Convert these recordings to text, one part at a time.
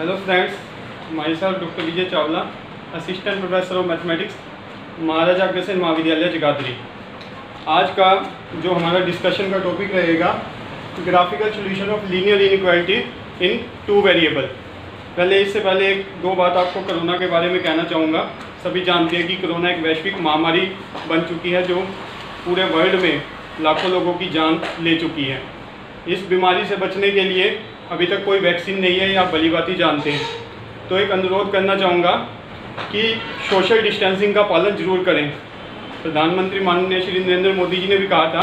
Hello friends, myself doctor Vijay Chawla, assistant professor of mathematics, Maharaja Agrasen Mahavidyalaya Jagadhri. आज का जो हमारा डिस्कशन का टॉपिक रहेगा graphical solution of linear inequality in two variable. इससे पहले एक दो बात आपको कोरोना के बारे में कहना चाहूँगा। सभी जानते हैं कि कोरोना एक वैश्विक महामारी बन चुकी है जो पूरे वर्ल्ड में लाखों लोगों की जान ले चुकी है। इस बीमारी से बचने के लिए अभी तक कोई वैक्सीन नहीं है, या आप भली बात ही जानते हैं। तो एक अनुरोध करना चाहूँगा कि सोशल डिस्टेंसिंग का पालन जरूर करें। प्रधानमंत्री माननीय श्री नरेंद्र मोदी जी ने भी कहा था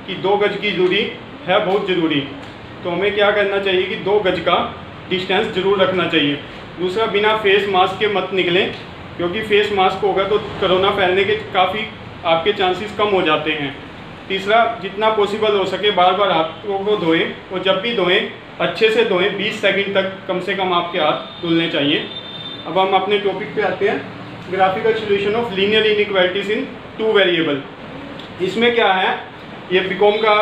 कि 2 गज की दूरी है बहुत ज़रूरी। तो हमें क्या करना चाहिए कि 2 गज का डिस्टेंस जरूर रखना चाहिए। दूसरा, बिना फेस मास्क के मत निकलें, क्योंकि फेस मास्क होगा तो कोरोना फैलने के काफ़ी आपके चांसेस कम हो जाते हैं। तीसरा, जितना पॉसिबल हो सके बार बार हाथों को धोएं, और जब भी धोएं अच्छे से धोएं। 20 सेकंड तक कम से कम आपके हाथ धुलने चाहिए। अब हम अपने टॉपिक पे आते हैं, graphical solution of linear inequalities in two variable. इसमें क्या है, ये बीकॉम का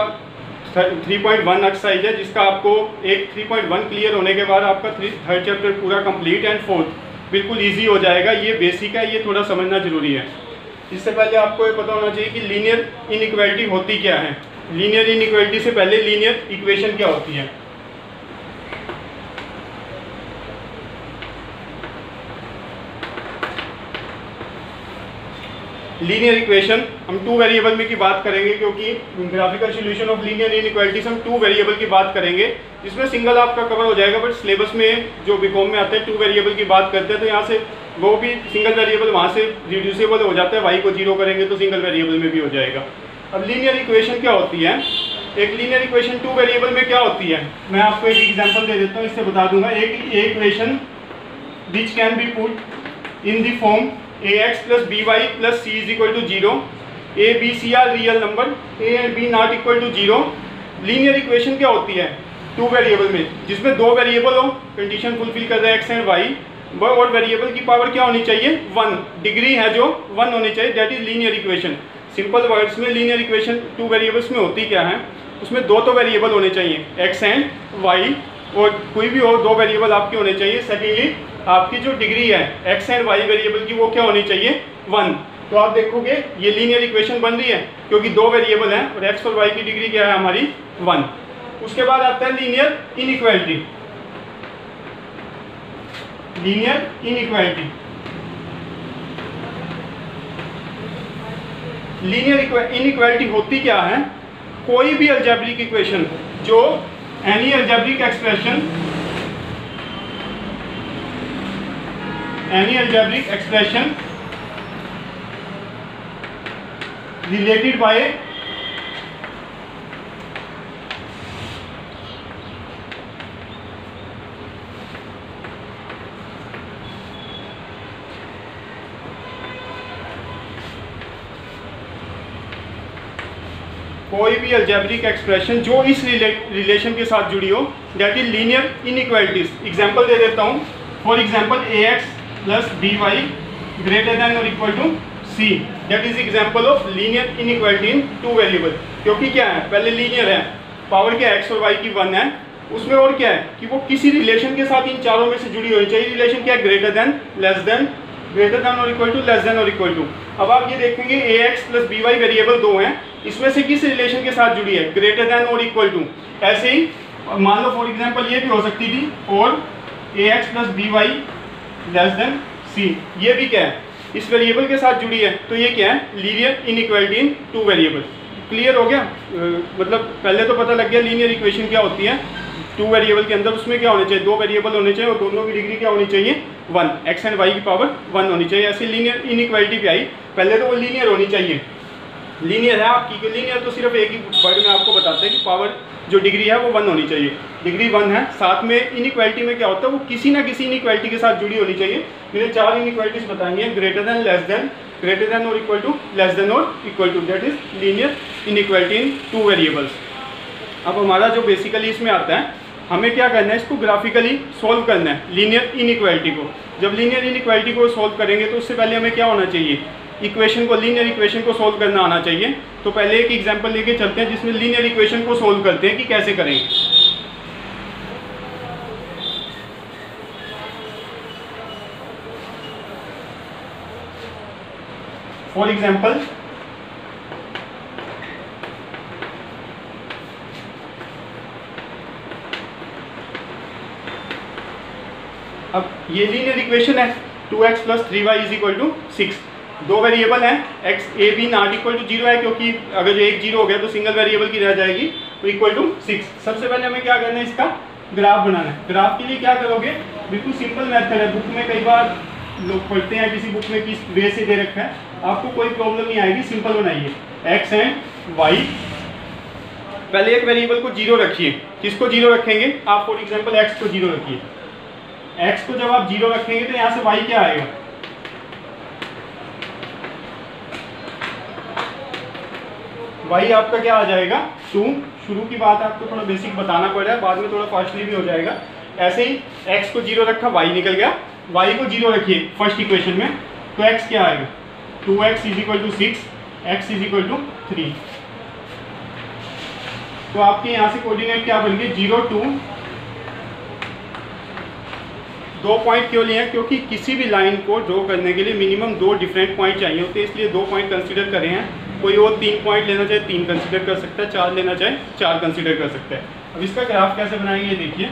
3.1 एक्सरसाइज है, जिसका आपको एक 3.1 क्लियर होने के बाद आपका थर्ड चैप्टर पूरा कंप्लीट एंड फोर्थ बिल्कुल ईजी हो जाएगा। ये बेसिक है, ये थोड़ा समझना जरूरी है। इससे पहले आपको ये पता होना चाहिए कि लीनियर इनइक्वालिटी होती क्या है। लीनियर इनइक्वालिटी से पहले लीनियर इक्वेशन क्या होती है। लीनियर इक्वेशन हम 2 वेरिएबल में की बात करेंगे, क्योंकि graphical solution of linear inequalities हम 2 वेरिएबल की बात करेंगे, जिसमें सिंगल आपका कवर हो जाएगा। बट सिलेबस में जो बीकॉम में आते हैं 2 वेरिएबल की बात करते हैं, तो यहाँ से वो भी सिंगल वेरिएबल वहाँ से रिड्यूसेबल हो जाता है। वाई को 0 करेंगे तो सिंगल वेरिएबल में भी हो जाएगा। अब लीनियर इक्वेशन क्या होती है, एक लीनियर इक्वेशन 2 वेरिएबल में क्या होती है, मैं आपको एक एग्जाम्पल दे देता हूँ, इससे बता दूंगा। एक equation which can be put in the form ax plus by plus c is equal to 0, a b c are real number, a and b not equal to 0। Linear equation क्या होती है 2 variable में, जिसमें 2 variable हो, condition fulfil कर रहे हैं x and y, और वेरिएबल की पावर क्या होनी चाहिए 1, डिग्री है जो 1 होनी चाहिए। That is linear equation. Simple words में लीनियर इक्वेशन 2 वेरिएबल्स में होती क्या है, उसमें 2 तो वेरिएबल होने चाहिए x एंड y, और कोई भी और 2 वेरिएबल आपके होने चाहिए। सेकेंडली, आपकी जो डिग्री है x एंड y वेरिएबल की वो क्या होनी चाहिए 1। तो आप देखोगे ये लीनियर इक्वेशन बन रही है, क्योंकि 2 वेरिएबल हैं और x और y की डिग्री क्या है हमारी 1। उसके बाद आता है linear inequality. Linear inequality, linear inequality होती क्या है, कोई भी अलजेब्रिक इक्वेशन जो any algebraic expression related by कोई भी अलजेब्रिक एक्सप्रेशन जो इस रिलेशन के साथ जुड़ी हो, that is linear inequalities. Example दे देता हूँ। For example ax plus by greater than or equal to c, that is example of linear inequality in 2 variable. क्योंकि क्या है, पहले लीनियर है, पावर क्या x और y की 1 है, उसमें और क्या है कि वो किसी रिलेशन के साथ इन चारों में से जुड़ी होनी चाहिए। रिलेशन क्या है, greater than, less than, greater than और इक्वल टू, लेस देन और इक्वल टू। अब आप ये देखेंगे ax plus by वेरिएबल 2 हैं, इसमें से किस रिलेशन के साथ जुड़ी है, ग्रेटर देन और इक्वल टू। ऐसे ही मान लो फॉर एग्जाम्पल ये भी हो सकती थी, और ax plus by less than c, ये भी क्या है इस वेरिएबल के साथ जुड़ी है। तो ये क्या है, linear inequality in 2 variable. Clear हो गया, मतलब पहले तो पता लग गया लीनियर इक्वेशन क्या होती है 2 वेरिएबल के अंदर। उसमें क्या होने चाहिए, 2 वेरिएबल होने चाहिए, और दोनों की डिग्री क्या होनी चाहिए 1, x एंड y की पावर 1 होनी चाहिए। ऐसे लीनियर इनइक्वालिटी भी आई, पहले तो वो लीनियर होनी चाहिए। लीनियर है आपकी, लीनियर तो सिर्फ एक ही वर्ड में आपको बताता है कि पावर जो डिग्री है वो 1 होनी चाहिए, डिग्री 1 है। साथ में इनइक्वालिटी में क्या होता है, वो किसी ना किसी इनइक्वालिटी के साथ जुड़ी होनी चाहिए। मैंने 4 इनइक्वालिटीज बताएंगे, greater than, less than, greater than और इक्वल टू, लेस देन और equal to. That is linear inequality in 2 variables. अब हमारा जो बेसिकली इसमें आता है, हमें क्या करना है, इसको ग्राफिकली सोल्व करना है लीनियर इनइक्वालिटी को। जब लीनियर इनइक्वालिटी को सोल्व करेंगे तो उससे पहले हमें क्या होना चाहिए, इक्वेशन को, लीनियर इक्वेशन को सोल्व करना आना चाहिए। तो पहले एक एग्जांपल लेके चलते हैं जिसमें लीनियर इक्वेशन को सोल्व करते हैं कि कैसे करेंगे। फॉर एग्जाम्पल अब ये लीनियर इक्वेशन है 2x + 3y = 6। दो वेरिएबल हैं x a b not equal to 0 है, क्योंकि अगर जो एक 0 हो गया तो सिंगल वेरिएबल की रह जाएगी, तो इक्वल टू 6। सबसे पहले हमें क्या करना है, इसका ग्राफ बनाना है। ग्राफ के लिए क्या करोगे, बिल्कुल सिंपल मेथड है, बुक में कई बार लोग पढ़ते हैं, किसी बुक में किस वे से दे रखा है, आपको कोई प्रॉब्लम नहीं आएगी, सिंपल बनाइए। x एंड y, पहले एक वेरिएबल को 0 रखिए। किसको 0 रखेंगे आप, फॉर एग्जाम्पल x को 0 रखिए। x को जब आप 0 रखेंगे तो यहाँ से y क्या आएगा, y आपका क्या आ जाएगा 2। शुरू की बात है, आपको थोड़ा बेसिक बताना पड़ रहा है, बाद में थोड़ा फास्टली भी हो जाएगा। ऐसे ही x को 0 रखा, y निकल गया। y को 0 रखिए फर्स्ट इक्वेशन में, तो x क्या आएगा 2x = 6, x = 3। तो आपके यहाँ से कोऑर्डिनेट क्या बन गए 0 2। 2 पॉइंट क्यों लिए हैं, क्योंकि किसी भी लाइन को ड्रॉ करने के लिए मिनिमम 2 डिफरेंट पॉइंट चाहिए होते हैं, इसलिए 2 पॉइंट कंसीडर करे हैं। कोई और 3 पॉइंट लेना चाहे 3 कंसीडर कर सकता है, 4 लेना चाहे 4 कंसीडर कर सकता है। अब इसका ग्राफ कैसे बनाएंगे ये देखिए।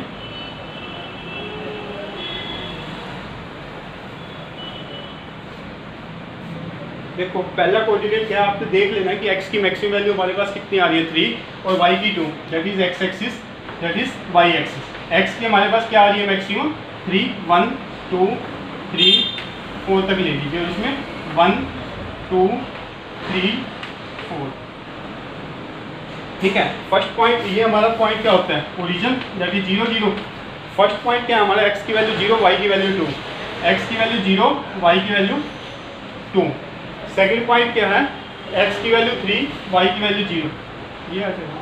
देखो पहला कोऑर्डिनेट क्या है, आपको देख लेना कि x की मैक्सिमम वैल्यू हमारे पास कितनी आ रही है 3, और y की 2, that is x axis, that is y axis. x की हमारे पास क्या आ रही है मैक्सिमम 3, 1 2 3 4 तक ले लीजिए, और इसमें 1 2 3 4। ठीक है, फर्स्ट पॉइंट ये हमारा पॉइंट क्या होता है origin, that is 0 0। First point क्या है हमारा, x की वैल्यू 0, y की वैल्यू 2, x की वैल्यू 0, y की वैल्यू 2। सेकेंड पॉइंट क्या है, x की वैल्यू 3, y की वैल्यू 0। ये आ जाएगा,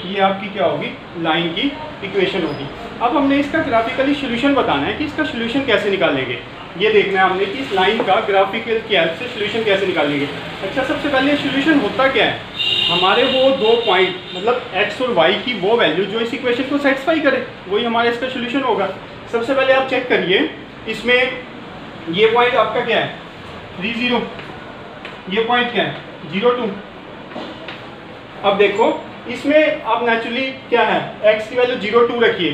ये आपकी क्या होगी लाइन की इक्वेशन होगी। अब हमने इसका ग्राफिकली सॉल्यूशन बताना है कि इसका सॉल्यूशन कैसे निकालेंगे। ये देखना है हमने कि इस लाइन का ग्राफिकल की हेल्प से सॉल्यूशन कैसे निकालेंगे। अच्छा, सबसे पहले सॉल्यूशन होता क्या है, हमारे वो 2 पॉइंट मतलब x और y की वो वैल्यू जो इस इक्वेशन को सेटिस्फाई करे, वही हमारा इसका सॉल्यूशन होगा। सबसे पहले आप चेक करिए, इसमें ये पॉइंट आपका क्या है 3 0, ये पॉइंट क्या है 0 2। अब देखो इसमें आप नेचुरली क्या है, x की वैल्यू 0 2 रखिए,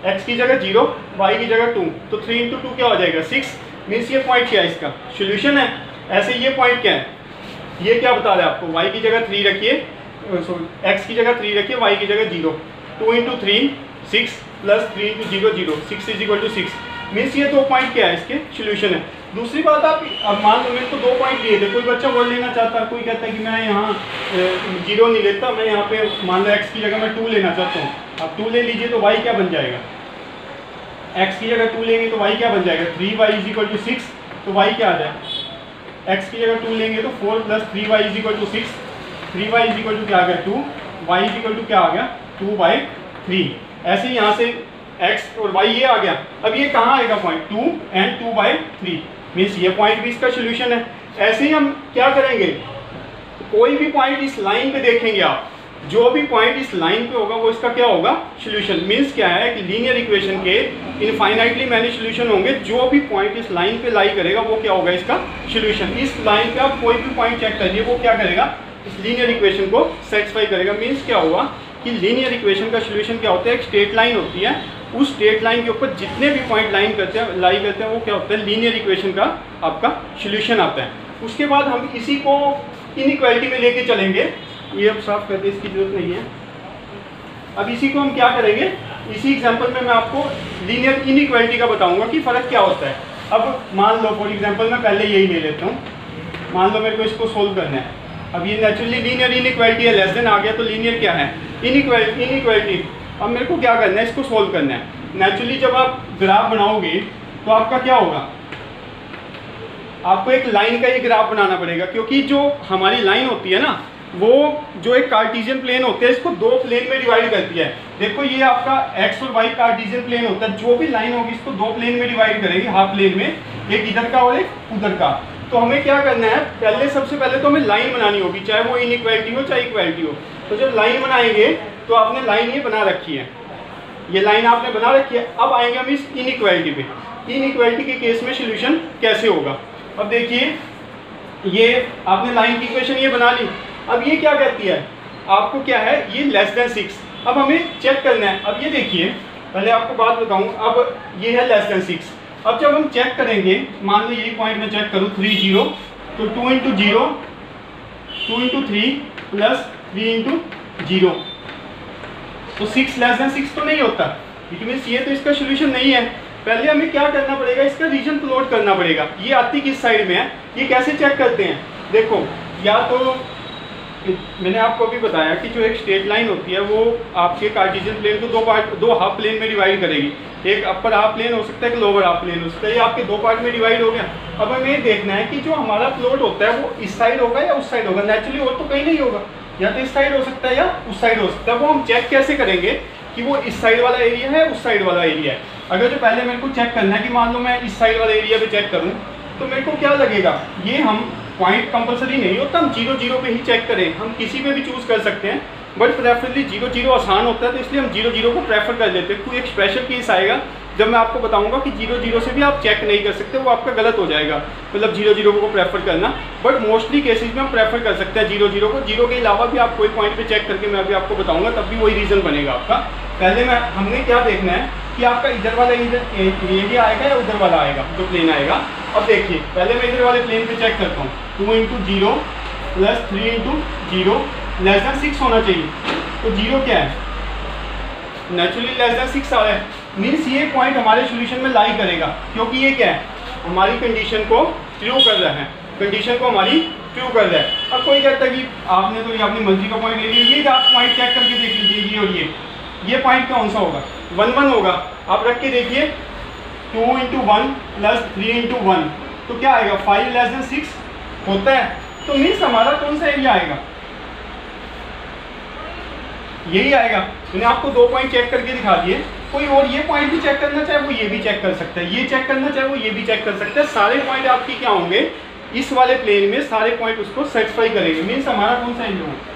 x की जगह 0, y की जगह 2, तो 3 × 2 क्या हो जाएगा 6। मीन्स ये पॉइंट क्या है, इसका सॉल्यूशन है। ऐसे ये पॉइंट क्या है, ये क्या बता रहा है आपको, y की जगह 3 रखिए, सॉरी x की जगह 3 रखिए, y की जगह 0, 2 × 3 6 + 3 × 0 0, 6 = 6। मीन्स ये 2 पॉइंट क्या है इसके सॉल्यूशन है। दूसरी बात, आप अब मान लो मेरे को 2 पॉइंट लिए थे, कोई बच्चा वो लेना चाहता है, कोई कहता है कि मैं यहाँ 0 नहीं लेता, मैं यहाँ पे मान लो x की जगह मैं 2 लेना चाहता हूँ। अब 2 ले लीजिए तो y क्या बन जाएगा, x की जगह 2 लेंगे तो y क्या बन जाएगा 3y = 6, तो y क्या आ जाएगा, x की जगह 2 लेंगे तो 4 + 3y = 6, 3y = क्या आ गया 2, y = क्या आ गया 2/3। ऐसे ही यहाँ से x और y ये आ गया। अब ये कहाँ आएगा पॉइंट 2 and 2/3, मीन्स ये पॉइंट भी इसका सॉल्यूशन है। ऐसे ही हम क्या करेंगे, कोई भी पॉइंट इस लाइन पे देखेंगे आप, जो भी पॉइंट इस लाइन पे होगा वो इसका क्या होगा सॉल्यूशन। मीन्स क्या है कि लीनियर इक्वेशन के इनफाइनाइटली मैनी सॉल्यूशन होंगे, जो भी पॉइंट इस लाइन पे लाई करेगा वो क्या होगा इसका सॉल्यूशन। इस लाइन पे आप कोई भी पॉइंट चेक करिए, वो क्या करेगा इस लीनियर इक्वेशन को सेटिस्फाई करेगा। मीन्स क्या हुआ कि लीनियर इक्वेशन का सॉल्यूशन क्या होता है, एक स्ट्रेट लाइन होती है, उस स्ट्रेट लाइन के ऊपर जितने भी पॉइंट लाई करते हैं वो क्या होता है लीनियर इक्वेशन का आपका सॉल्यूशन आता है। उसके बाद हम इसी को इनइक्वालिटी में लेके चलेंगे, ये अब साफ करते इसकी जरूरत नहीं है। अब इसी को हम क्या करेंगे, इसी एग्जांपल में मैं आपको लीनियर इनइक्वालिटी का बताऊंगा कि फ़र्क क्या होता है। अब मान लो फॉर एग्जांपल मैं पहले यही ले लेता हूँ, मान लो मेरे को इसको सोल्व करना है। अब ये नेचुरली लीनियर इनइक्वालिटी है, लेस देन आ गया तो लीनियर क्या है इनइक्वालिटी। अब मेरे को क्या करना है, इसको सोल्व करना है। नेचुरली जब आप ग्राफ बनाओगे तो आपका क्या होगा, आपको एक लाइन का ही ग्राफ बनाना पड़ेगा, क्योंकि जो हमारी लाइन होती है ना, वो जो एक कार्टेशियन प्लेन होते हैं इसको 2 प्लेन में डिवाइड करती है। देखो ये आपका x और y कार्टेशियन प्लेन होता है, जो भी लाइन होगी इसको 2 प्लेन में डिवाइड करेंगे, हाफ प्लेन में, एक इधर का और एक उधर का। तो हमें क्या करना है, पहले सबसे पहले तो हमें लाइन बनानी होगी, चाहे वो इनइक्वालिटी हो चाहे इक्वालिटी हो। तो जब लाइन बनाएंगे तो आपने लाइन ये बना रखी है, ये लाइन आपने बना रखी है। अब आएंगे हम इस इनइक्वालिटी पे। इनइक्वालिटी के केस में सोल्यूशन कैसे होगा। अब देखिए ये आपने लाइन की इक्वेशन ये बना ली। अब ये क्या कहती है आपको, क्या है ये लेस देन 6। अब हमें चेक करना है। अब ये देखिए पहले आपको बात बताऊं, अब ये है लेस देन 6। अब जब हम चेक करेंगे, मान लो यही पॉइंट में चेक करूँ 3 0, तो 2 इंटू 0 2 इंटू 3 प्लस 3 इंटू 0, तो 6 लेस देन 6 तो नहीं होता। इट मीन्स ये तो इसका सोल्यूशन नहीं है। पहले हमें क्या करना पड़ेगा, इसका रीजन प्लॉट करना पड़ेगा। ये आती किस साइड में है, ये कैसे चेक करते हैं। देखो या तो मैंने आपको अभी बताया कि जो एक स्ट्रेट लाइन होती है वो आपके कार्टेशियन प्लेन को दो हाफ प्लेन में डिवाइड करेगी। एक अपर हाफ प्लेन हो सकता है, एक लोअर हाफ प्लेन हो सकता है। ये आपके दो पार्ट में डिवाइड हो गया। अब हमें ये देखना है कि जो हमारा प्लॉट होता है वो इस साइड होगा या उस साइड होगा। नेचुरली और तो कहीं नहीं होगा, या तो इस साइड हो सकता है या उस साइड हो सकता है। वो हम चेक कैसे करेंगे कि वो इस साइड वाला एरिया है उस साइड वाला एरिया है। अगर जो पहले मेरे को चेक करना है कि मान लो मैं इस साइड वाले एरिया पे चेक करूं, तो मेरे को क्या लगेगा, ये हम पॉइंट कंपलसरी नहीं होता हम 0 0 पे ही चेक करें, हम किसी पे भी चूज़ कर सकते हैं, बट प्रेफरेबली 0 0 आसान होता है, तो इसलिए हम 0 0 को प्रेफर कर लेते हैं। कोई एक स्पेशल केस आएगा जब मैं आपको बताऊंगा कि 0 0 से भी आप चेक नहीं कर सकते, वो आपका गलत हो जाएगा, मतलब 0 0 को प्रेफर करना। बट मोस्टली केसेस में हम प्रेफर कर सकते हैं 0 0 को। 0 के अलावा भी आप कोई पॉइंट पे चेक करके मैं अभी आपको बताऊंगा, तब भी वही रीज़न बनेगा आपका। पहले हमने क्या देखना है कि आपका इधर वाला एरिया आएगा या उधर वाला आएगा, जो प्लेन आएगा। अब देखिए पहले मैं इधर वाले प्लेन पे चेक करता हूँ। 2 into 0 plus 3 into 0 less than 6 होना चाहिए। तो 0 क्या है, नेचुरली लेस देन 6 आ रहा है। मीन्स ये पॉइंट हमारे सोल्यूशन में लाई करेगा, क्योंकि ये क्या है, हमारी कंडीशन को ट्रू कर रहा है, कंडीशन को हमारी ट्रू कर रहा है। अब कोई कहता है कि आपने तो ये अपनी मर्जी का पॉइंट ले लिया, ये आप पॉइंट चेक करके देख लीजिए, ये और ये पॉइंट कौन सा होगा, 1 1 होगा। आप रख के देखिए 2 इंटू 1 प्लस 3 इंटू 1, तो क्या आएगा 5 लेस देन 6 होता है। तो मीन्स हमारा कौन सा एरिया आएगा, यही आएगा। मैंने आपको 2 पॉइंट चेक करके दिखा दिए। कोई और ये पॉइंट भी चेक करना चाहे वो ये भी चेक कर सकता है, ये चेक करना चाहे वो ये भी चेक कर सकता है। सारे पॉइंट आपके क्या होंगे, इस वाले प्लेन में सारे पॉइंट उसको सेटिस्फाई करेंगे। मीन्स हमारा कौन सा एरिया होगा,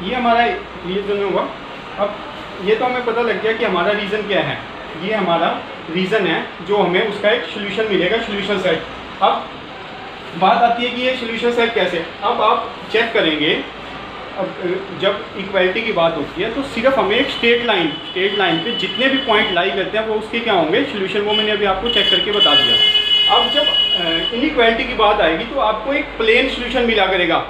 ये हमारा रीजन होगा। अब ये तो हमें पता लग गया कि हमारा रीज़न क्या है, ये हमारा रीज़न है जो हमें उसका एक सोल्यूशन मिलेगा, सोल्यूशन सेट। अब बात आती है कि ये सोल्यूशन सेट कैसे। अब आप चेक करेंगे, अब जब इक्वालिटी की बात होती है तो सिर्फ हमें एक स्ट्रेट लाइन पे जितने भी पॉइंट लाई करते हैं वो उसके क्या होंगे सोल्यूशन, वो मैंने अभी आपको चेक करके बता दिया। अब जब इनइक्वालिटी की बात आएगी तो आपको एक प्लेन सोल्यूशन मिला करेगा,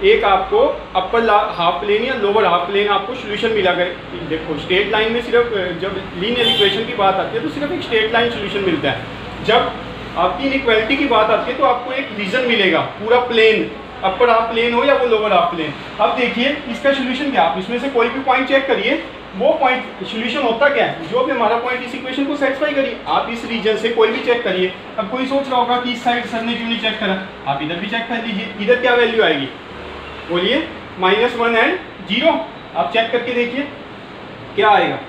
एक आपको अपर हाफ प्लेन या लोअर हाफ प्लेन आपको सोल्यूशन मिला करे। देखो स्ट्रेट लाइन में सिर्फ जब लीनियर इक्वेशन की बात आती है तो सिर्फ एक स्ट्रेट लाइन सोल्यूशन मिलता है। जब आपकी इनइक्वालिटी की बात आती है तो आपको एक रीजन मिलेगा, पूरा प्लेन, अपर हाफ प्लेन हो या वो लोअर हाफ प्लेन। अब देखिए इसका सोल्यूशन क्या, आप इसमें से कोई भी पॉइंट चेक करिए, वो पॉइंट सोल्यूशन होता क्या है, जो भी हमारा पॉइंट इस इक्वेशन को सेटिस्फाई करिए। आप इस रीजन से कोई भी चेक करिए। अब कोई सोच रहा होगा कि इस साइड सर ने क्यों नहीं चेक करा, आप इधर भी चेक कर लीजिए। इधर क्या वैल्यू आएगी, बोलिए -1 एंड 0। आप चेक करके देखिए क्या आएगा,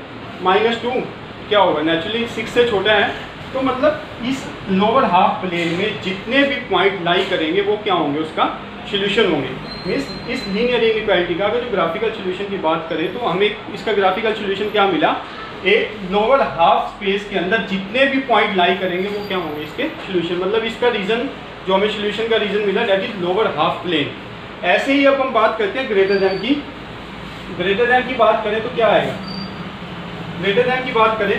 -2 क्या होगा, नेचुरली 6 से छोटा है। तो मतलब इस लोअर हाफ प्लेन में जितने भी पॉइंट लाई करेंगे वो क्या होंगे, उसका सोल्यूशन होंगे। मीन्स इस लीनियर इनइक्वालिटी का अगर जो ग्राफिकल सोल्यूशन की बात करें तो हमें इसका ग्राफिकल सोल्यूशन क्या मिला, एक लोअर हाफ स्पेस के अंदर जितने भी पॉइंट लाई करेंगे वो क्या होंगे इसके सोल्यूशन। मतलब इसका रीज़न जो हमें सोल्यूशन का रीज़न मिला that is lower half plane. ऐसे ही अब हम बात करते हैं ग्रेटर देन की। ग्रेटर देन की बात करें तो क्या आएगा, ग्रेटर देन की बात करें,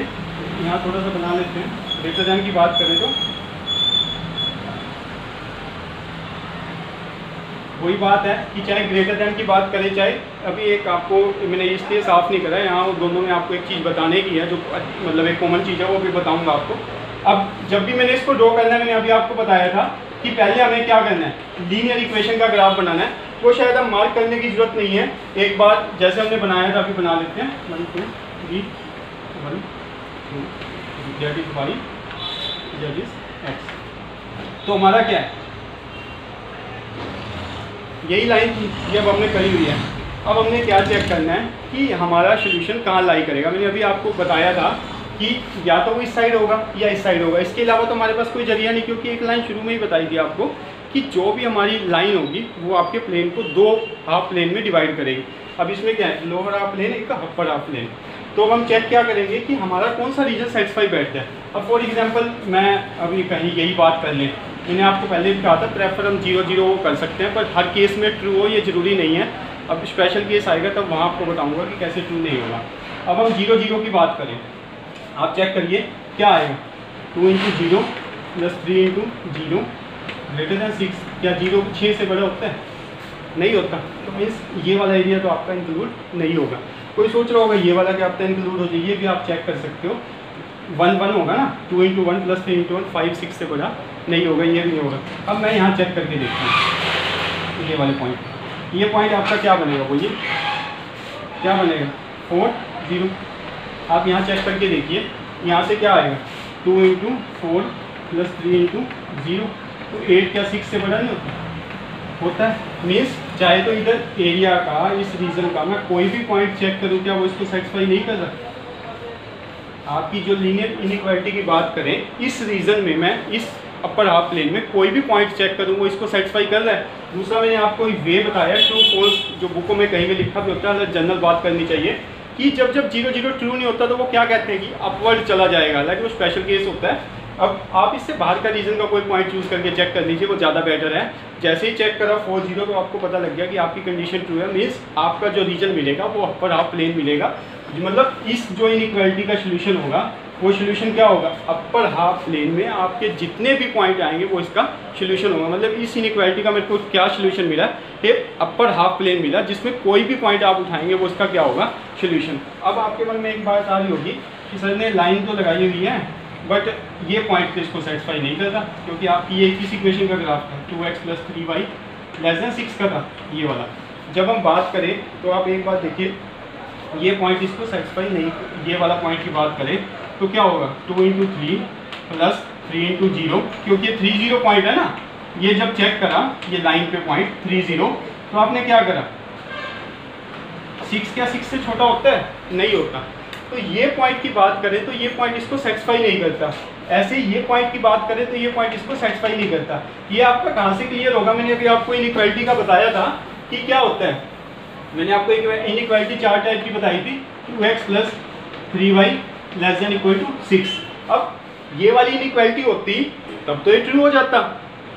यहाँ थोड़ा सा बना लेते हैं। ग्रेटर देन की बात करें तो वही बात है कि चाहे ग्रेटर देन की बात करें, चाहे अभी एक आपको मैंने इसलिए साफ नहीं करा यहाँ, वो दोनों में आपको एक चीज़ बताने की है जो मतलब एक कॉमन चीज़ है, वो भी बताऊंगा आपको। अब जब भी मैंने इसको ड्रॉ करना है, मैंने अभी आपको बताया था कि पहले हमें क्या करना है, लीनियर इक्वेशन का ग्राफ बनाना है। वो शायद हम मार्क करने की जरूरत नहीं है, एक बार जैसे हमने बनाया था अभी बना लेते हैं। 1 2 3 1 2 that is y that is x। तो हमारा क्या है, यही लाइन थी, ये अब हमने करी हुई है। अब हमने क्या चेक करना है कि हमारा सोल्यूशन कहाँ लाई करेगा। मैंने अभी आपको बताया था कि या तो वो इस साइड होगा या इस साइड होगा, इसके अलावा तो हमारे पास कोई जरिया नहीं, क्योंकि एक लाइन शुरू में ही बताई थी आपको कि जो भी हमारी लाइन होगी वो आपके प्लेन को 2 हाफ प्लेन में डिवाइड करेगी। अब इसमें क्या है, लोअर हाफ प्लेन, एक अपर हाफ प्लेन। तो अब हम चेक क्या करेंगे कि हमारा कौन सा रीजन सेटिस्फाई बैठता है। अब फॉर एग्जांपल मैं अभी कहीं यही बात कर लें, मैंने आपको पहले भी कहा था प्रेफर हम 0-0 कर सकते हैं, पर हर केस में ट्रू हो ये ज़रूरी नहीं है। अब स्पेशल केस आएगा तब वहाँ आपको बताऊँगा कि कैसे ट्रू नहीं होगा। अब हम 0-0 की बात करें, आप चेक करिए क्या आएगा, 2 × 0 + 3 × 0 ग्रेटर दैन 6। क्या 0 6 से बड़ा होता है? नहीं होता। तो मीन्स ये वाला एरिया तो आपका इंक्लूड नहीं होगा। कोई सोच रहा होगा ये वाला क्या आपका इंक्लूड हो जाए, ये भी आप चेक कर सकते हो। 1-1 होगा ना, 2 × 1 + 3 × 1 5 6 से बड़ा नहीं होगा, ये भी नहीं होगा। अब मैं यहाँ चेक करके देखता हूँ ये वाले पॉइंट, ये पॉइंट आपका क्या बनेगा, वो ये क्या बनेगा 4 0। आप यहाँ चेक करके देखिए, यहाँ से क्या आएगा 2 × 4 + 3 × 0, तो 8 क्या 6 से बड़ा नहीं होता है। मीन्स चाहे तो इधर एरिया का, इस रीजन का मैं कोई भी पॉइंट चेक करूँ, क्या वो इसको सेटिस्फाई नहीं कर रहा। आपकी जो लीनियर इनइक्वालिटी की बात करें, इस रीजन में मैं इस अपर हाफ प्लेन में कोई भी पॉइंट चेक करूँ वो इसको सेटिस्फाई कर रहा है। दूसरा मैंने आपको वे बताया ट्रू फॉल्स, जो बुकों में कहीं भी लिखा भी होता है, जनरल बात करनी चाहिए कि जब 0-0 ट्रू नहीं होता तो वो क्या कहते हैं कि अपवर्ड चला जाएगा, हालांकि वो स्पेशल केस होता है। अब आप इससे बाहर का रीजन का कोई पॉइंट चूज़ करके चेक कर लीजिए, वो ज़्यादा बेटर है। जैसे ही चेक करा 4-0 तो आपको पता लग गया कि आपकी कंडीशन ट्रू है। मीन्स आपका जो रीजन मिलेगा वो अपर हाफ प्लेन मिलेगा, मतलब इस जो इनइक्वालिटी का सोल्यूशन होगा वो सोल्यूशन क्या होगा, अपर हाफ प्लेन में आपके जितने भी पॉइंट आएंगे वो इसका सोल्यूशन होगा। मतलब इस इनइक्वालिटी का मेरे को क्या सोल्यूशन मिला, ये अपर हाफ प्लेन मिला जिसमें कोई भी पॉइंट आप उठाएंगे वो इसका क्या होगा सोल्यूशन। अब आपके मन में एक बात आ रही होगी कि सर ने लाइन तो लगाई हुई है बट ये पॉइंट तो इसको सेटिस्फाई नहीं करता, क्योंकि आपकी ये किस इक्वेशन का ग्राफ था 2x + 3y < 6 का था ये वाला। जब हम बात करें तो आप एक बात देखिए, ये पॉइंट इसको सेटिस्फाई नहीं, ये वाला पॉइंट की बात करें तो क्या होगा 2 × 3 + 3 × 0, क्योंकि ये 3-0 पॉइंट है ना। ये जब चेक करा ये लाइन पे पॉइंट 3-0, तो आपने क्या करा 6 क्या 6 से छोटा होता है, नहीं होता। तो ये पॉइंट की बात करें तो ये पॉइंट इसको सेटिस्फाई नहीं करता। ऐसे ये पॉइंट की बात करें तो ये पॉइंट इसको सेटिस्फाई नहीं करता। ये आपका कहाँ से क्लियर होगा, मैंने अभी आपको इनइक्वालिटी का बताया था कि क्या होता है। मैंने आपको एक इनइक्वालिटी 4 टाइप की बताई थी, 2x + 3y < 6। अब ये वाली इनइक्वालिटी होती तब तो ये ट्रू हो जाता।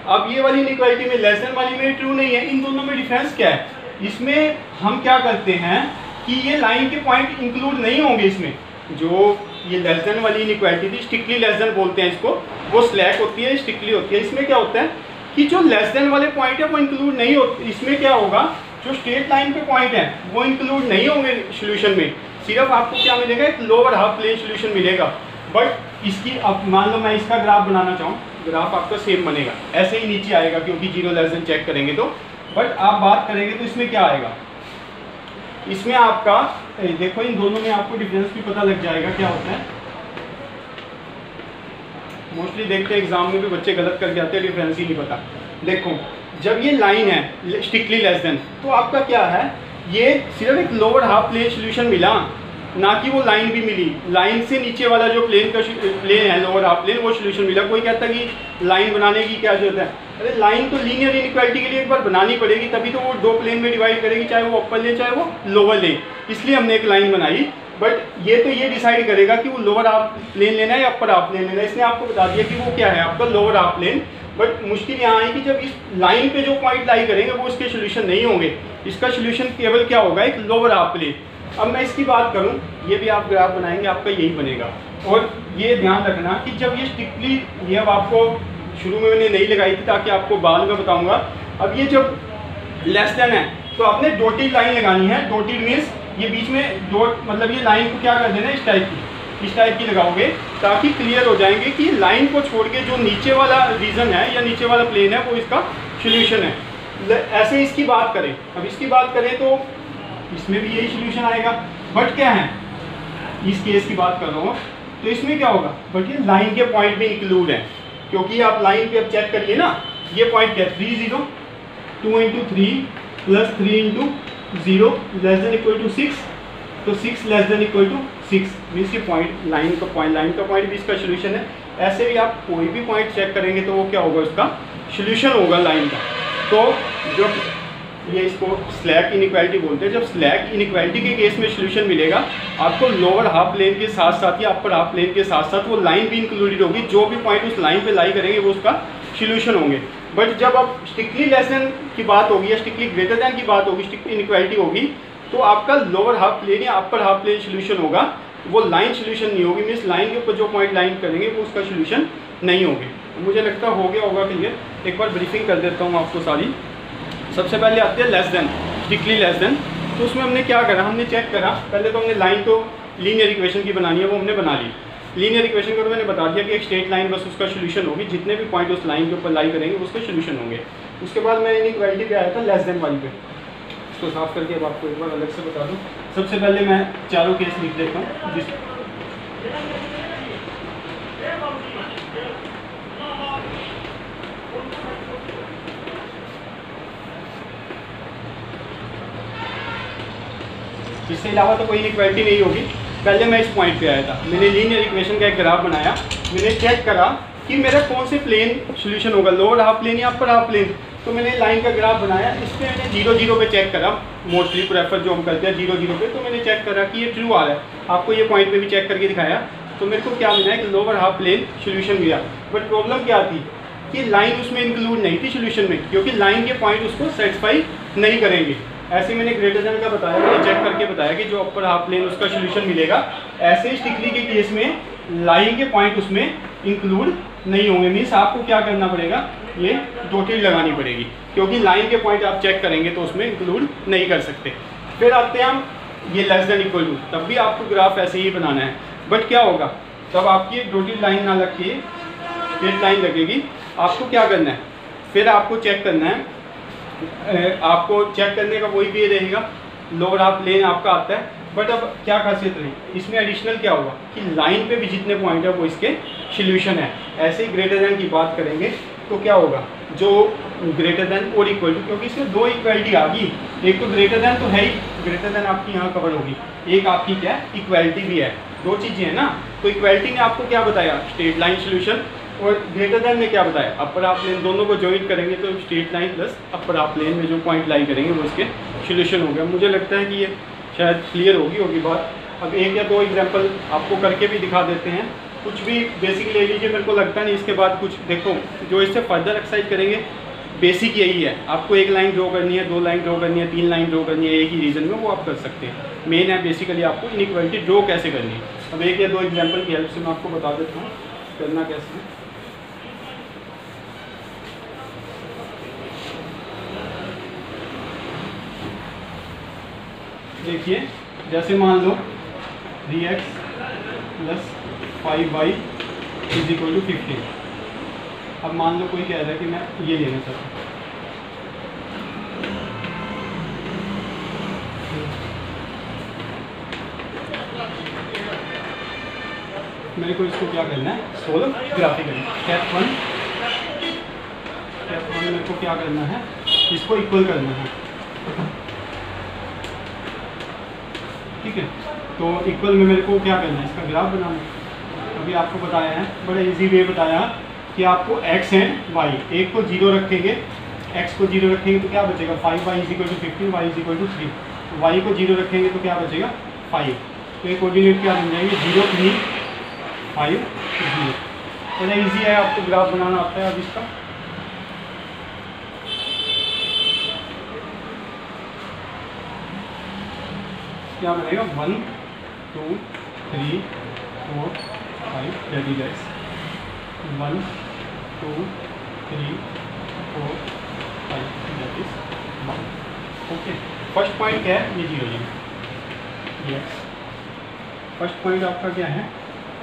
अब ये वाली इनइक्वालिटी में लेस देन वाली में ट्रू नहीं है। इन दोनों में डिफरेंस क्या है, इसमें हम क्या करते हैं कि ये लाइन के पॉइंट इंक्लूड नहीं होंगे इसमें। जो ये लेस देन वाली इनइक्वालिटी थी, स्ट्रिक्टली लेस देन बोलते हैं इसको, वो स्लैक होती है, स्ट्रिक्टली होती है। इसमें क्या होता है कि जो लेस देन वाले पॉइंट है वो इंक्लूड नहीं होते। इसमें क्या होगा, जो स्ट्रेट लाइन पे पॉइंट है वो इंक्लूड नहीं होंगे सोल्यूशन में। सिर्फ आपको क्या मिलेगा, एक लोअर हाफ प्लेन सोल्यूशन मिलेगा। बट इसकी अब मान लो मैं इसका ग्राफ बनाना चाहूँ, ग्राफ आपका सेम बनेगा, ऐसे ही नीचे आएगा क्योंकि 0 लेस देन चेक करेंगे तो। बट आप बात करेंगे तो इसमें क्या आएगा, इसमें आपका देखो इन दोनों में आपको डिफरेंस भी पता लग जाएगा क्या होता है। मोस्टली देखते हैं एग्जाम में भी बच्चे गलत करके आते हैं, डिफरेंस ही नहीं पता। देखो जब ये लाइन है स्ट्रिक्टली लेस देन, तो आपका क्या है, ये सिर्फ एक लोअर हाफ प्लेन सोल्यूशन मिला, ना कि वो लाइन भी मिली। लाइन से नीचे वाला जो प्लेन का प्लेन है लोअर हाफ प्लेन, वो सोल्यूशन मिला। कोई कहता कि लाइन बनाने की क्या जरूरत है, अरे लाइन तो लीनियर इनइक्वालिटी के लिए एक बार बनानी पड़ेगी, तभी तो वो 2 प्लेन में डिवाइड करेगी, चाहे वो अपर ले चाहे वो लोअर ले। इसलिए हमने एक लाइन बनाई। बट ये तो ये डिसाइड करेगा कि वो लोअर हाफ प्लेन लेना है या अपर हाफ प्लेन लेना है। इसने आपको बता दिया कि वो क्या है आपका लोअर हाफ प्लेन। बट मुश्किल यहाँ है कि जब इस लाइन पे जो पॉइंट लाई करेंगे वो इसके सोल्यूशन नहीं होंगे। इसका सोल्यूशन केवल क्या होगा, एक लोअर हाफ प्लेन। अब मैं इसकी बात करूं, ये भी आप ग्राफ बनाएंगे आपका यही बनेगा। और ये ध्यान रखना कि जब ये स्ट्रिक्टली, ये अब आपको शुरू में मैंने नहीं लगाई थी ताकि आपको बाद में बताऊंगा। अब ये जब लेस देन है तो आपने डॉटेड लाइन लगानी है। डॉटेड मीन्स ये बीच में डॉट, मतलब ये लाइन को क्या कर देना इस टाइप की लगाओगे, ताकि क्लियर हो जाएंगे कि लाइन को छोड़ के जो नीचे वाला रीजन है या नीचे वाला प्लेन है वो इसका सोल्यूशन है। ऐसे इसकी बात करें, अब इसकी बात करें तो इसमें भी यही सोल्यूशन आएगा। बट क्या है, इस केस की बात कर रहा हूँ तो इसमें क्या होगा, बट ये लाइन के पॉइंट भी इंक्लूड है, क्योंकि आप लाइन पे अब चेक करिए ना, ये पॉइंट क्या है 3-0, 2 × 3 + 3 × 0 < 6, तो 6 < 6 मीन्स ये पॉइंट लाइन का पॉइंट भी इसका सोल्यूशन है। ऐसे भी आप कोई भी पॉइंट चेक करेंगे तो वो क्या होगा, उसका सोल्यूशन होगा लाइन का। तो जब ये इसको स्लैक इनइक्वालिटी बोलते हैं। जब स्लैक इनइक्वालिटी के केस में सोल्यूशन मिलेगा आपको लोअर हाफ प्लेन के साथ साथ या अपर हाफ प्लेन के साथ साथ वो लाइन भी इंक्लूडेड होगी, जो भी पॉइंट उस लाइन पे लाई करेंगे वो उसका सोल्यूशन होंगे। बट जब अब स्ट्रिक्टली लेस देन की बात होगी या स्ट्रिक्टली ग्रेटर देन की बात होगी, स्ट्रिक्ट इनइक्वालिटी होगी, तो आपका लोअर हाफ प्लेन या अपर हाफ प्लेन सोल्यूशन होगा, वो लाइन सोल्यूशन नहीं होगी। मीन्स लाइन के ऊपर जो पॉइंट लाइन करेंगे वो उसका सोल्यूशन नहीं होंगे। मुझे लगता है हो गया होगा क्लियर। एक बार ब्रीफिंग कर देता हूँ आपको सारी। सबसे पहले आते हैं less than, strictly less than. तो उसमें हमने क्या करा, हमने चेक करा, पहले तो हमने लाइन तो लीनियर इक्वेशन की बनानी है वो हमने बना ली। लीनियर इक्वेशन को तो मैंने बता दिया कि एक स्ट्रेट लाइन बस उसका सोल्यूशन होगी, जितने भी पॉइंट उस लाइन के ऊपर लाई करेंगे उसके सोल्यूशन होंगे। उसके बाद मैं इनइक्वालिटी पे आया था लेस देन वाली पे, इसको साफ करके अब आपको एक बार अलग से बता दूँ। सबसे पहले मैं चारों केस लिख देता हूँ। इससे अलावा तो कोई इनइक्वालिटी नहीं होगी। पहले मैं इस पॉइंट पे आया था, मैंने लीनियर इक्वेशन का एक ग्राफ बनाया, मैंने चेक करा कि मेरा कौन से प्लेन सोल्यूशन होगा, लोअर हाफ प्लेन या अपर हाफ प्लेन। तो मैंने लाइन का ग्राफ बनाया, इस पर मैंने 0 0 पे चेक करा, मोस्टली प्रेफर जो हम करते हैं 0 0 पे। तो मैंने चेक करा कि ये ट्रू आ रहा है, आपको ये पॉइंट पे भी चेक करके दिखाया। तो मेरे को क्या मिला है कि लोअर हाफ प्लेन सोल्यूशन मिला। बट प्रॉब्लम क्या थी कि लाइन उसमें इंक्लूड नहीं थी सोल्यूशन में, क्योंकि लाइन के पॉइंट उसको सेटिस्फाई नहीं करेंगे। ऐसे मैंने ग्रेटर देन का बताया, मैंने चेक करके बताया कि जो अपर हाफ प्लेन उसका सोल्यूशन मिलेगा। ऐसे स्टिकली के केस में लाइन के पॉइंट उसमें इंक्लूड नहीं होंगे। मीन्स आपको क्या करना पड़ेगा, ये डॉटेड लगानी पड़ेगी, क्योंकि लाइन के पॉइंट आप चेक करेंगे तो उसमें इंक्लूड नहीं कर सकते। फिर आते हैं हम ये लेस देन इक्वल टू, तब भी आपको ग्राफ ऐसे ही बनाना है। बट क्या होगा, तब आपकी डॉटेड लाइन ना लग के स्ट्रेट लाइन लगेगी। आपको क्या करना है, फिर आपको चेक करना है, आपको चेक करने का वही भी रहेगा, लोअर हाफ प्लेन आपका आता है। बट अब क्या खासियत रही, इसमें एडिशनल क्या होगा कि लाइन पे भी जितने पॉइंट है वो इसके सोल्यूशन है। ऐसे ही ग्रेटर देन की बात करेंगे तो क्या होगा, जो ग्रेटर देन और इक्वल टू, क्योंकि इसमें दो इक्वलिटी आ गई, एक तो ग्रेटर देन तो है ही, ग्रेटर देन आपकी यहाँ कवर होगी, एक आपकी क्या है इक्वलिटी भी है, दो चीज़ें हैं ना। तो इक्वलिटी ने आपको क्या बताया, स्ट्रेट लाइन सोल्यूशन, और ग्रेटर देन ने क्या बताया, अपर हाफ प्लेन। दोनों को ज्वाइन करेंगे तो straight line plus upper half plane में जो पॉइंट लाई करेंगे वो इसके सोल्यूशन हो गया। मुझे लगता है कि ये शायद क्लियर होगी बात। अब एक या दो एग्जांपल आपको करके भी दिखा देते हैं, कुछ भी बेसिक ले लीजिए, मेरे को लगता नहीं इसके बाद कुछ देखो जो इससे फर्दर एक्सरसाइज करेंगे। बेसिक यही है, आपको एक लाइन ड्रॉ करनी है, 2 लाइन ड्रॉ करनी है, 3 लाइन ड्रॉ करनी है एक ही रीजन में, वो आप कर सकते हैं। मेन है बेसिकली आपको इनइक्वालिटी ड्रॉ कैसे करनी है। अब एक या दो एग्जाम्पल की हेल्प से मैं आपको बता देता हूँ करना कैसे है। देखिए जैसे मान लो 3x + 5y = 15। अब मान लो कोई कह रहा है कि मैं ये लेना चाहता हूँ, मेरे को इसको क्या करना है, सोल्व ग्राफिकली। स्टेप 1 मेरे को क्या करना है, इसको इक्वल करना है, ठीक है। तो इक्वल में मेरे को क्या करना है, इसका ग्राफ बनाना है। अभी आपको बताया है, बड़ा इजी वे बताया कि आपको x है y, एक को 0 रखेंगे, x को 0 रखेंगे तो क्या बचेगा 5y = 15, y = 3। y को 0 रखेंगे तो क्या बचेगा 5। तो ये कोऑर्डिनेट क्या बन जाएंगे 0 3 5 0। बड़ा इजी है, आपको ग्राफ बनाना आता है। अब इसका क्या बनेगा 1 2 3 4 5, that is x 1 2 3 4 5, that is 1। Okay, first point क्या है, ये 0 0 x। फर्स्ट पॉइंट आपका क्या है,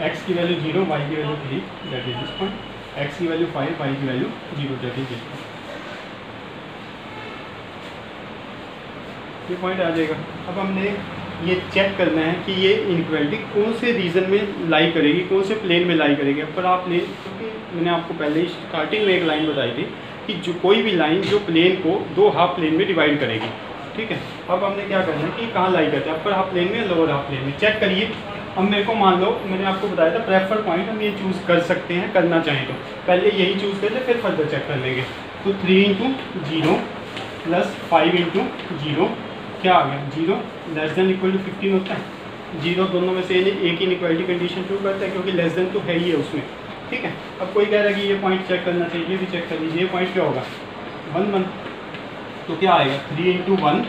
x की वैल्यू 0, y की value 3, that is this point. x की वैल्यू 5, y की value 0, that is this point. ये पॉइंट आ जाएगा। अब हमने ये चेक करना है कि ये इनइक्वालिटी कौन से रीजन में लाई करेगी, कौन से प्लेन में लाई करेगी। पर आप प्लेन, क्योंकि मैंने आपको पहले ही स्टार्टिंग में एक लाइन बताई थी कि जो कोई भी लाइन जो प्लेन को 2 हाफ प्लेन में डिवाइड करेगी, ठीक है। अब हमने क्या करना है कि कहाँ लाई करते हैं, अपर हाफ प्लेन में या लोअर हाफ प्लेन में, चेक करिए। अब मेरे को मान लो मैंने आपको बताया था प्रेफर पॉइंट हम ये चूज़ कर सकते हैं, करना चाहें तो पहले यही चूज़ करते फिर फर्दर चेक कर लेंगे। तो 3 × 0 प्लस 5 इंटू 0 क्या आ गया 0 लेस देन इक्वल टू 15 होता है। 0 दोनों में से एक ही इनइक्वालिटी कंडीशन ट्रू करता है क्योंकि लेस देन तो है ही है उसमें, ठीक है। अब कोई कह रहा है कि ये पॉइंट चेक करना चाहिए, ये भी चेक कर लीजिए। ये पॉइंट क्या होगा 1 1, तो क्या आएगा 3 इंटू 1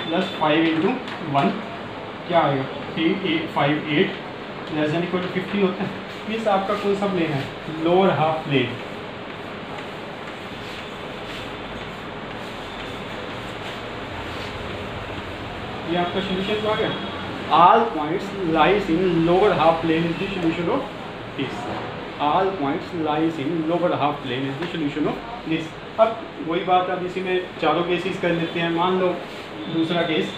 प्लस 5 इंटू 1 क्या आएगा 3 8 5 8 लेस देन इक्वल टू 15 होता है। मीन्स आपका कौन सा प्लेन है, लोअर हाफ प्लेन। ये आपका सोल्यूशन तो आ गया। All points lies in lower half plane is the solution of this. All points lies in lower half plane is the solution of this. अब वही बात, अब इसी में चारों केसेस कर लेते हैं। मान लो दूसरा केस,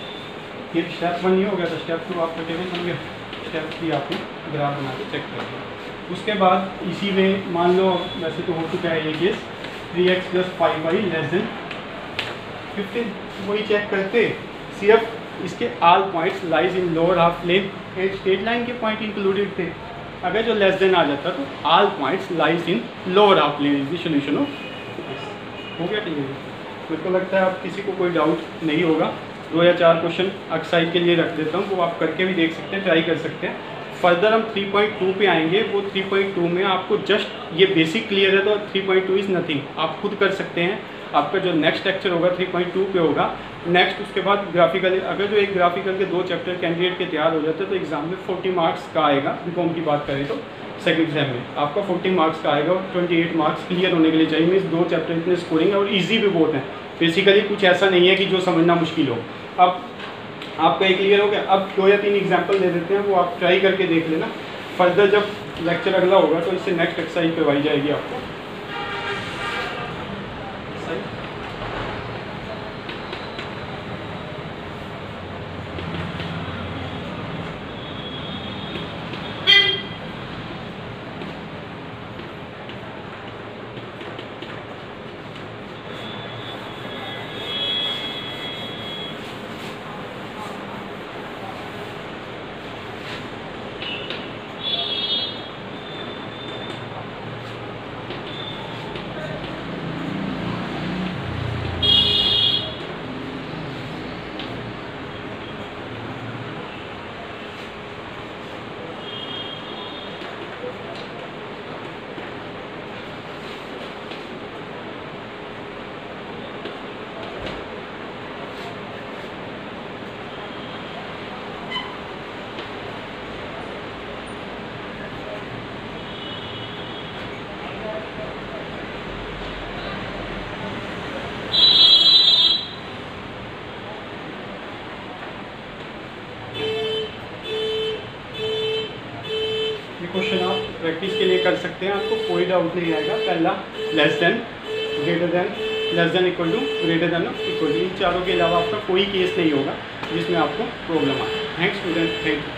ये स्टेप 1 नहीं हो गया तो स्टेप 2 आपका टेबल बन गया, स्टेप 3 आपको ग्राफ बना के चेक कर दिया। उसके बाद इसी में मान लो वैसे तो हो चुका है ये case 3x + 5y less than 15, वही चेक करते सिर्फ इसके all points lies in lower half plane and straight line के पॉइंट इंक्लूडेड थे। अगर जो लेस देन आ जाता तो all points lies in lower half plane is the solution of. हो गया ठीक है। मेरे को लगता है आप किसी को कोई डाउट नहीं होगा। 2 या 4 क्वेश्चन एक्सरसाइज के लिए रख देता हूँ, वो आप करके भी देख सकते हैं, ट्राई कर सकते हैं। फर्दर हम 3.2 पे आएंगे। वो 3.2 में आपको जस्ट ये बेसिक क्लियर है तो 3.2 इज़ नथिंग, आप खुद कर सकते हैं। आपका जो नेक्स्ट लेक्चर होगा 3.2 पे होगा नेक्स्ट। उसके बाद ग्राफिकल, अगर जो एक ग्राफिकल के 2 चैप्टर कैंडिडेट के तैयार हो जाते हैं तो एग्जाम में 40 मार्क्स का आएगा। बीकॉम की बात करें तो सेकंड एग्जाम में आपका 40 मार्क्स का आएगा और 28 मार्क्स क्लियर होने के लिए चाहिए। मीन्स 2 चैप्टर इतने स्कोरिंग है और ईजी भी बहुत है। बेसिकली कुछ ऐसा नहीं है कि जो समझना मुश्किल हो। अब आपका एक क्लियर हो गया। अब 2 या 3 एग्जाम्पल दे देते हैं, वो आप ट्राई करके देख लेना। फर्दर जब लेक्चर अगला होगा तो इससे नेक्स्ट एक्सरसाइज करवाई जाएगी आपको। क्वेश्चन आप प्रैक्टिस के लिए कर सकते हैं, आपको कोई डाउट नहीं आएगा। पहला less than, greater than, less than equal to, greater than equal to, इन चारों के अलावा आपका कोई केस नहीं होगा जिसमें आपको प्रॉब्लम आए। Thanks student, thank you.